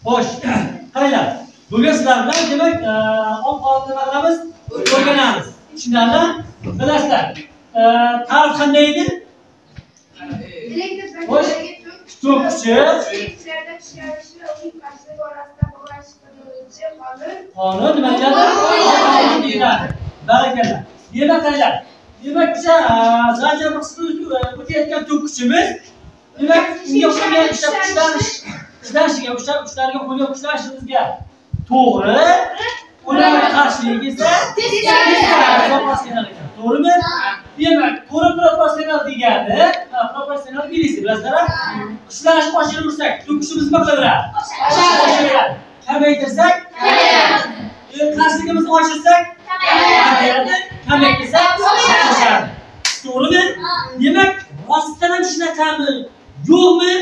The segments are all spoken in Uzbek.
Xo'sh, qaranglar. Bugun sizlar bilan demak, oq-qorni nima qilamiz? O'rganamiz. Tushunarli? Bilasizlar. Ta'rif qanday edi? Xo'sh, tok kuchi. Qonun nima deyiladi? Barakallah. Demak, qaranglar. Demak, o'sha zanjir qismi o'tayotgan tok kuchimiz demak, unga o'xshagan ishlashiga, uchlarga qo'ygan ishlashimizga to'g'ri, ularga qarshilik esa proporsional ekan. To'g'rimi? Demak, to'g'ri proporsional degani, proporsional belgisi bilasizlar. Ishlash oshirib ursak, tok kuchimiz nima qilaveradi? Oshaveradi. Kamaytirsak, kamayadi. Qarshiligimizni oshirsak, kamayadi. Kamaytirsak, oshadi. To'g'rimi? Demak, vositadan shunaqami, yo'qmi?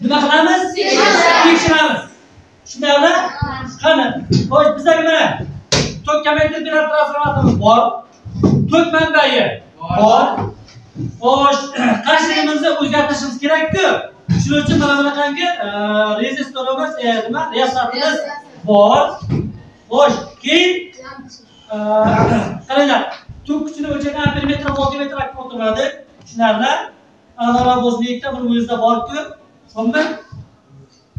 Nima qilamiz? Tekshiramiz. Shundaymi? Qani, xo'sh, bizlarga mana tok kamaytirib beradigan transformatorimiz bor. Tok manbai bor. Xo'sh, qarshiligimizni o'zgartirishimiz kerak-ku. Shuning uchun mana bunaqangi rezistorimiz, nima? Resistantimiz bor. Xo'sh, keyin qaranglar. Tok kuchini o'lchagan ampermetr, voltmetr akkumulyatorlari tushunarli. Analogovozlikda buni o'zida bor-ku. Xo'pmi?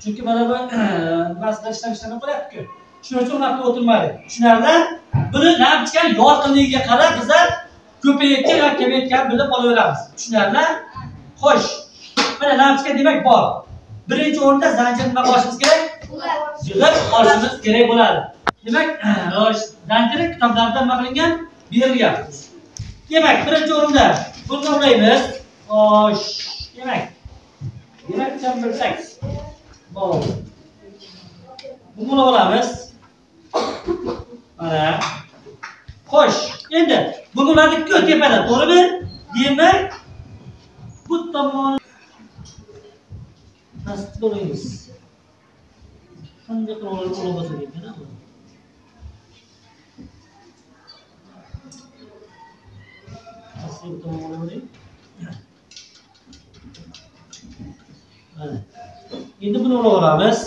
Chunki mana bu nimasidan ishlamay qo'yapti-ku. Shuning uchun unaqa o'tirmadi. Tushunarli? Buni lampochka yorqinligiga qarab bizlar ko'payayotgan yoki kamayayotgan bilib olaveramiz. Tushunarli? Xo'sh. Mana lampochka demak bor. Birinchi o'rinda zanjir nima qilishimiz kerak? Yig'ib olishimiz kerak bo'ladi. Demak, zanjir kitoblarda nima qilingan? Berilgan. Demak, birinchi o'rinda buni o'rnaymiz. Xo'sh. Demak, jam bilsak. Bo'ldi. Buni olamiz. Mana. Xo'sh, endi buni ularni-ku tepada, to'g'rimi? Demak, bu tomon pastga qo'yamiz. Qanday qilib olsa kerak? Pastga tomon qo'yamiz. Mana. Endi buni olamiz.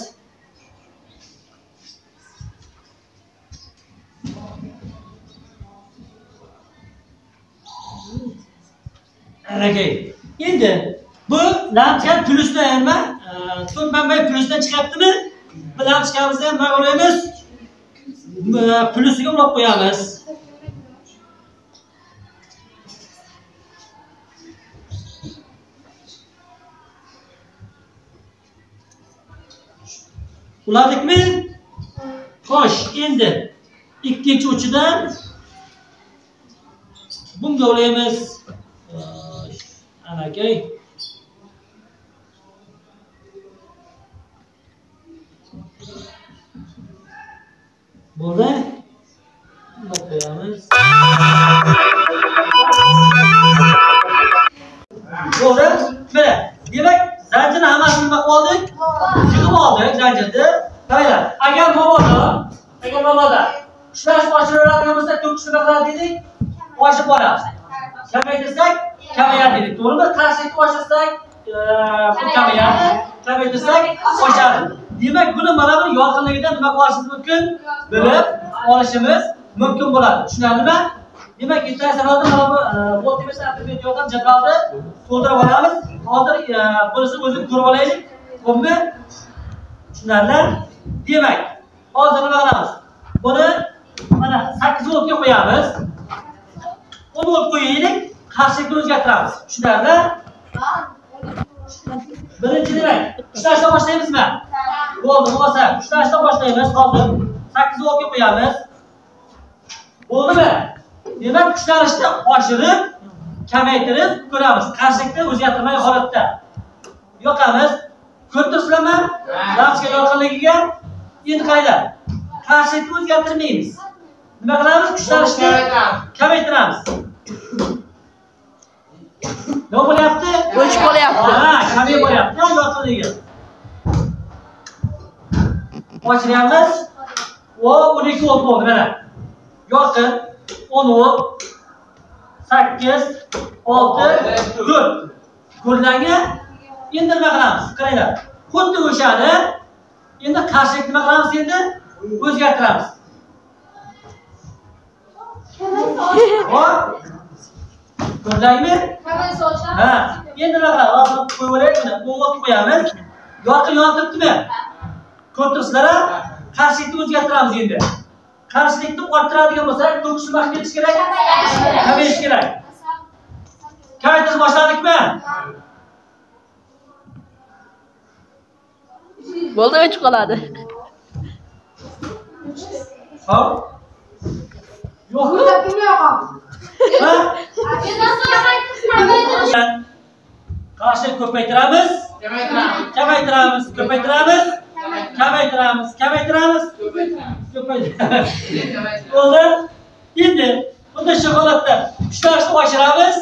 Okay. Endi bu lampochka plyusdan nima? Tok manbai plyusdan chiqyaptimi? Bu lampochkamizni ham nima qo'yamiz? Plyusiga ulab qo'yamiz. Ulardikmi? Xo'sh, endi ikkinchi uchidan bunga olaymiz. Ana akay. Bo'ldi. Buni qo'yamiz. Bo'ldi. Mana, demak, zanjirni hammasini nima qildik? Yig'ib oldik zanjirni. Qaranglar, agar mabodo ishlash oshiradigan bo'lsa, tok kuchi nima qiladi dedik? Oshib boradi. Kamaytirsak, kamayadi dedik. To'g'rimi? Qarshilikni oshirsak, bu kamayadi. Kamaytirsak, oshadi. Demak, buni mana bu yorqinligidan nima qilishimiz mumkin? Bilib olishimiz mumkin bo'ladi. Tushunarlimi? Demak, interfayslarda mana bu voltmetr ampermetr yordam jadvalni to'ldirib olamiz. Hozir bunisi o'zini ko'rib olaylik. Xo'pmi? Tushunarli? Demak, hozir nima qilamiz? Buni mana 8 voltga qo'yamiz. 10 volt qo'yaylik, qarshilikni o'zgartiramiz. Tushunarli? Birinchi demak, ushlashdan boshlaymizmi? Bo'ldi, bo'lsa, ushlashdan boshlaymiz. Hozir 8 voltga qo'yamiz. Bo'ldimi? Demak, ushlanishni oshirib, kamaytirib ko'ramiz. Qarshilikni o'zgartirmay holatda. Yoqamiz. Ko'rdirsizlarmi? Lampochka yorqinligiga. Endi qaranglar. Qarshilikni o'zgartirmaymiz. Nima qilamiz? Kuchlanishni kamaytiramiz. Nima bo'lyapti? O'chib qolyapti. Ha, kamay bo'lyapti. Yorqinligi. Ochiryapmiz. O 12 volt bo'ldi mana. Yorqin 10 volt 8 6 4. Ko'rlangan. Endi nima qilamiz? Qaranglar. Xuddi o'shani Endi qarshilik nima qilamiz endi? O'zgartiramiz. Hop. Ko'rdingmi? Ha. Endi nima qilamiz? Hozir qo'yib olaylik buni. O'g'it qo'yamiz. Yorqin yontiribdimi? Ko'rib turibsizlar-a? Qarshilikni o'zgartiramiz endi. Qarshilikni orttiradigan bo'lsak, to'kishni vaqt ketish kerak. Kamayirish kerak. Kamaytirish boshladikmi? Bo'ldi, o'chib qoladi. Hop. Yo'q. Ha? Qarshilik ko'paytiramiz. Kamaytiramiz. Ko'paytiramiz. Kamaytiramiz. Bo'ldi. Endi bunday shu holatda ushlashni oshiramiz.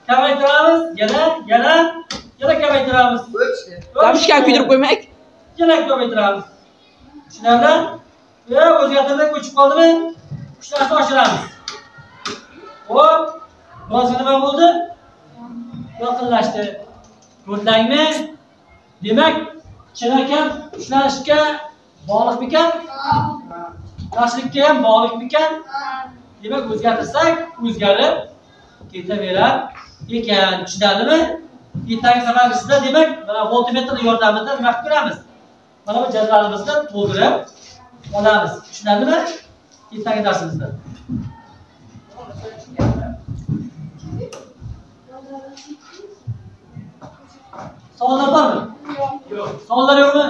Kamaytiramiz. Yana kamaytiramiz. Ramishkan kuydirib qo'ymak. Yana ko'paytiramiz. Tushunarli? O'zgartirib ko'chib qoldimi? Ushlashni oshiramiz. Hop. Hozir nima bo'ldi? Yaqinlashdi. Ko'rdingmi? Demak, chinakam ushlanishga bog'liqmikan? Qarshilikka ham bog'liqmikan? Demak, o'zgartirsak, o'zgarib ketaverar ekan. Tushunarlimi? Ertangi safarimizda demak, mana voltmetr yordamida nima qilib ko'ramiz? Mana bu jadvalimizni to'ldirib olamiz. Tushunarlimi? Ertangi darsimizda. Savollar bormi? Yo'q. Savollar yo'qmi?